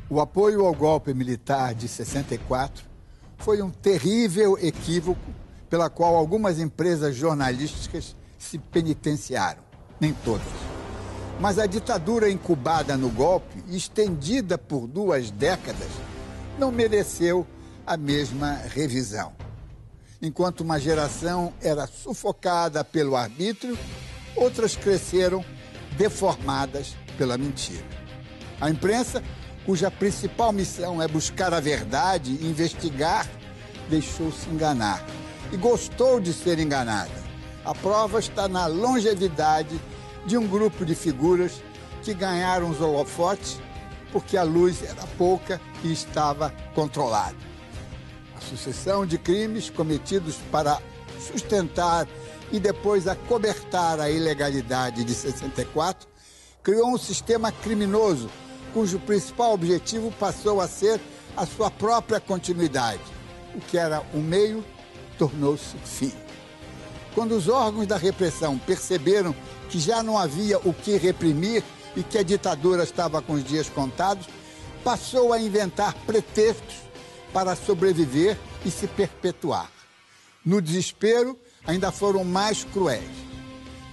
O apoio ao golpe militar de 64 foi um terrível equívoco pela qual algumas empresas jornalísticas se penitenciaram, nem todas. Mas a ditadura incubada no golpe, estendida por 2 décadas, não mereceu a mesma revisão. Enquanto uma geração era sufocada pelo arbítrio, outras cresceram deformadas pela mentira. A imprensa, cuja principal missão é buscar a verdade e investigar, deixou-se enganar e gostou de ser enganada. A prova está na longevidade de um grupo de figuras que ganharam os holofotes porque a luz era pouca e estava controlada. A sucessão de crimes cometidos para sustentar e depois acobertar a ilegalidade de 64 criou um sistema criminoso cujo principal objetivo passou a ser a sua própria continuidade. O que era um meio tornou-se fim. Quando os órgãos da repressão perceberam que já não havia o que reprimir e que a ditadura estava com os dias contados, passou a inventar pretextos para sobreviver e se perpetuar. No desespero, ainda foram mais cruéis.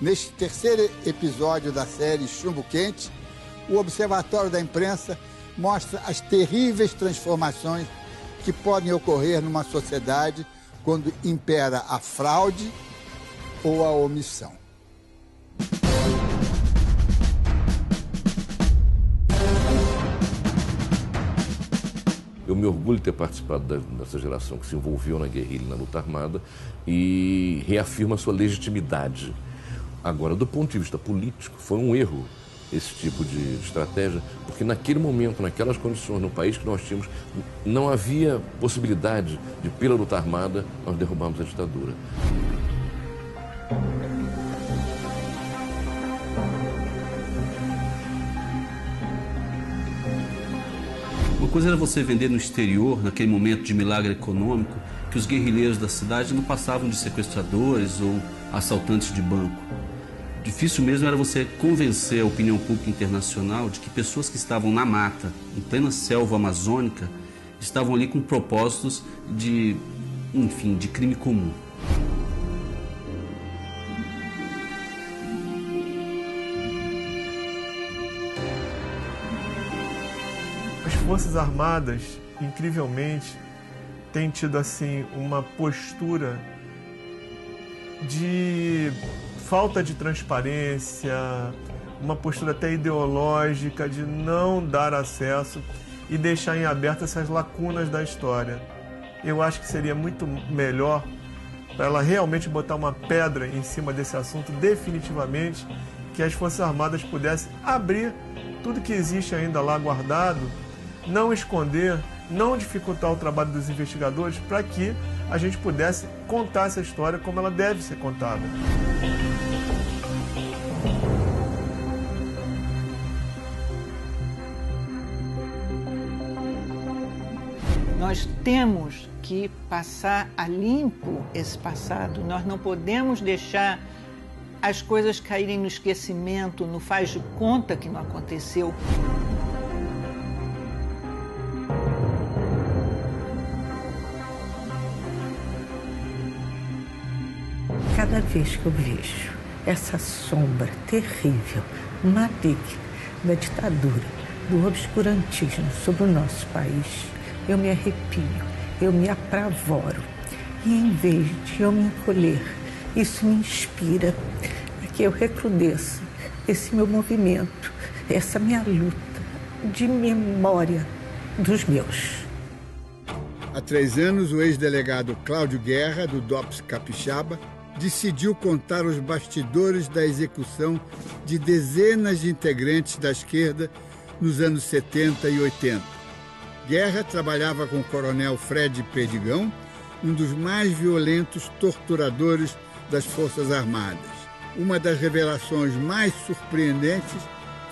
Neste terceiro episódio da série Chumbo Quente, o Observatório da Imprensa mostra as terríveis transformações que podem ocorrer numa sociedade quando impera a fraude ou a omissão. Eu me orgulho de ter participado dessa geração que se envolveu na guerrilha e na luta armada e reafirma a sua legitimidade. Agora, do ponto de vista político, foi um erro esse tipo de estratégia, porque naquele momento, naquelas condições, no país que nós tínhamos, não havia possibilidade de, pela luta armada, nós derrubarmos a ditadura. Uma coisa era você vender no exterior, naquele momento de milagre econômico, que os guerrilheiros da cidade não passavam de sequestradores ou assaltantes de banco. Difícil mesmo era você convencer a opinião pública internacional de que pessoas que estavam na mata, em plena selva amazônica, estavam ali com propósitos de, enfim, de crime comum. As Forças Armadas, incrivelmente, têm tido assim uma postura de falta de transparência, uma postura até ideológica de não dar acesso e deixar em aberto essas lacunas da história. Eu acho que seria muito melhor para ela realmente botar uma pedra em cima desse assunto definitivamente, que as Forças Armadas pudessem abrir tudo que existe ainda lá guardado, não esconder, não dificultar o trabalho dos investigadores, para que a gente pudesse contar essa história como ela deve ser contada. Nós temos que passar a limpo esse passado. Nós não podemos deixar as coisas caírem no esquecimento, no faz de conta que não aconteceu. Cada vez que eu vejo essa sombra terrível, maligna da ditadura, do obscurantismo sobre o nosso país, eu me arrepio, eu me apavoro. E em vez de eu me encolher, isso me inspira a que eu recrudesça esse meu movimento, essa minha luta de memória dos meus. Há 3 anos, o ex-delegado Cláudio Guerra, do DOPS Capixaba, decidiu contar os bastidores da execução de dezenas de integrantes da esquerda nos anos 70 e 80. Guerra trabalhava com o coronel Fred Perdigão, um dos mais violentos torturadores das Forças Armadas. Uma das revelações mais surpreendentes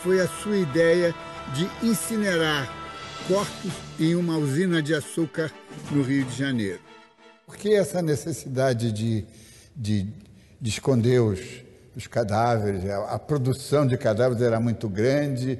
foi a sua ideia de incinerar corpos em uma usina de açúcar no Rio de Janeiro. Por que essa necessidade de esconder os cadáveres? A produção de cadáveres era muito grande.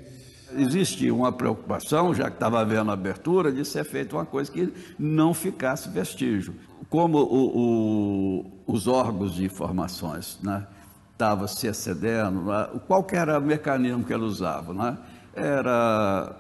Existia uma preocupação, já que estava havendo abertura, de ser feita uma coisa que não ficasse vestígio. Como os órgãos de informações, né, estavam se excedendo, né, qual que era o mecanismo que ele usava? Né? Era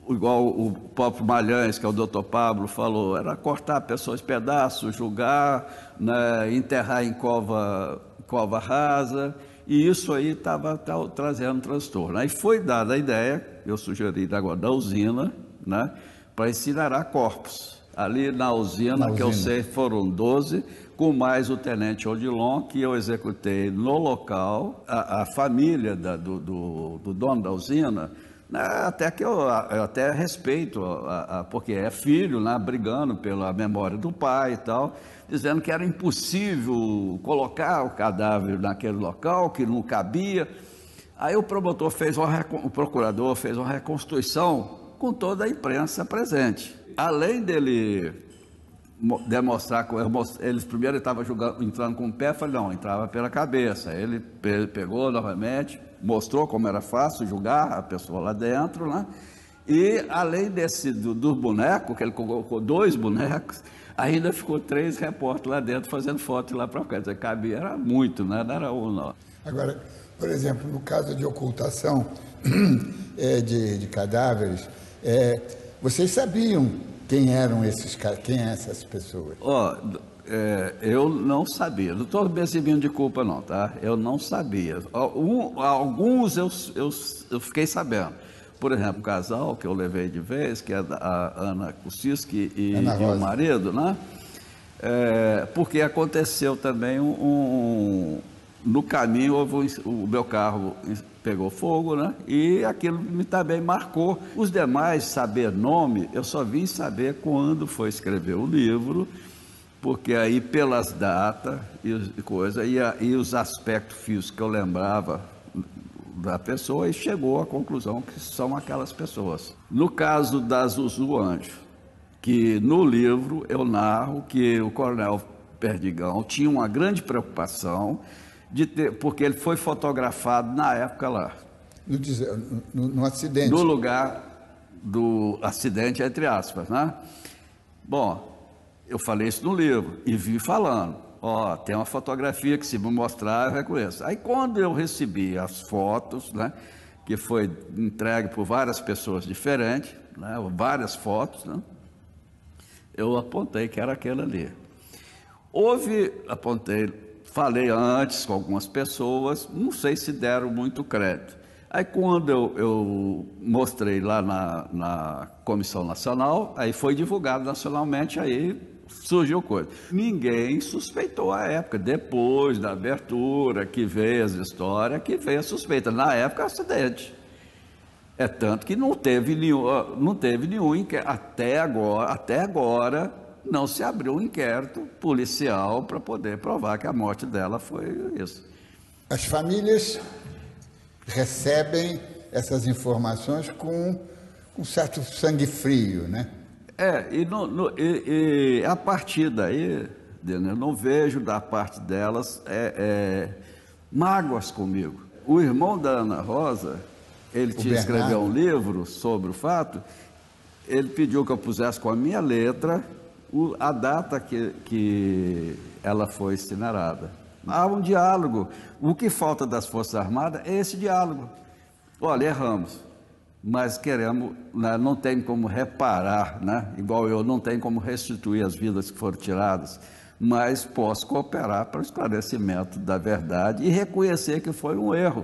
igual o próprio Malhães, que é o doutor Pablo, falou, era cortar a pessoa em pedaços, julgar, né, enterrar em cova rasa, e isso aí estava trazendo transtorno. Aí foi dada a ideia, eu sugeri agora, da usina, né, para incinerar corpos. Ali na usina, que eu sei, foram 12, com mais o tenente Odilon, que eu executei no local, a família do dono da usina, até que eu até respeito, porque é filho, né, brigando pela memória do pai e tal, dizendo que era impossível colocar o cadáver naquele local, que não cabia. Aí o procurador fez uma reconstituição com toda a imprensa presente. Além dele demonstrar, ele primeiro estava entrando com o pé, falei, não, entrava pela cabeça. Ele pegou novamente, mostrou como era fácil julgar a pessoa lá dentro, né? E além dos bonecos, que ele colocou 2 bonecos, ainda ficou 3 repórteres lá dentro fazendo foto lá para cá. Quer dizer, cabia, era muito, né? Não era um, não. Agora, por exemplo, no caso de ocultação de cadáveres, vocês sabiam quem eram essas pessoas? Eu não sabia, não estou me exibindo de culpa não, tá? Eu não sabia. Alguns eu fiquei sabendo. Por exemplo, um casal que eu levei de vez, que é a Ana Kuciski e o marido, né? Porque aconteceu também no caminho, o meu carro pegou fogo, né? E aquilo também marcou. Os demais, saber nome, eu só vim saber quando foi escrever o livro, porque aí pelas datas e coisa, e os aspectos físicos que eu lembrava da pessoa, e chegou à conclusão que são aquelas pessoas. No caso da Zuzu Anjo, que no livro eu narro que o coronel Perdigão tinha uma grande preocupação porque ele foi fotografado na época lá. No acidente. No lugar do acidente, entre aspas, né? Bom, eu falei isso no livro e vi falando. Tem uma fotografia que, se me mostrar, eu reconheço. Aí, quando eu recebi as fotos, né, que foi entregue por várias pessoas diferentes, né, várias fotos, né, eu apontei que era aquele ali. Falei antes com algumas pessoas, não sei se deram muito crédito. Aí, quando eu mostrei lá na Comissão Nacional, aí foi divulgado nacionalmente, aí surgiu coisa. Ninguém suspeitou à época, depois da abertura, que veio as histórias, que veio a suspeita. Na época, acidente. É tanto que não teve nenhum inquérito. Até agora, não se abriu um inquérito policial para poder provar que a morte dela foi isso. As famílias recebem essas informações com um certo sangue frio, né? E a partir daí, eu não vejo da parte delas mágoas comigo. O irmão da Ana Rosa, ele tinha escrevido um livro sobre o fato, ele pediu que eu pusesse com a minha letra a data que ela foi incinerada. Há um diálogo. O que falta das Forças Armadas é esse diálogo. Olha, erramos, mas queremos, né, não tem como reparar, né? Igual eu não tenho como restituir as vidas que foram tiradas, mas posso cooperar para o esclarecimento da verdade e reconhecer que foi um erro.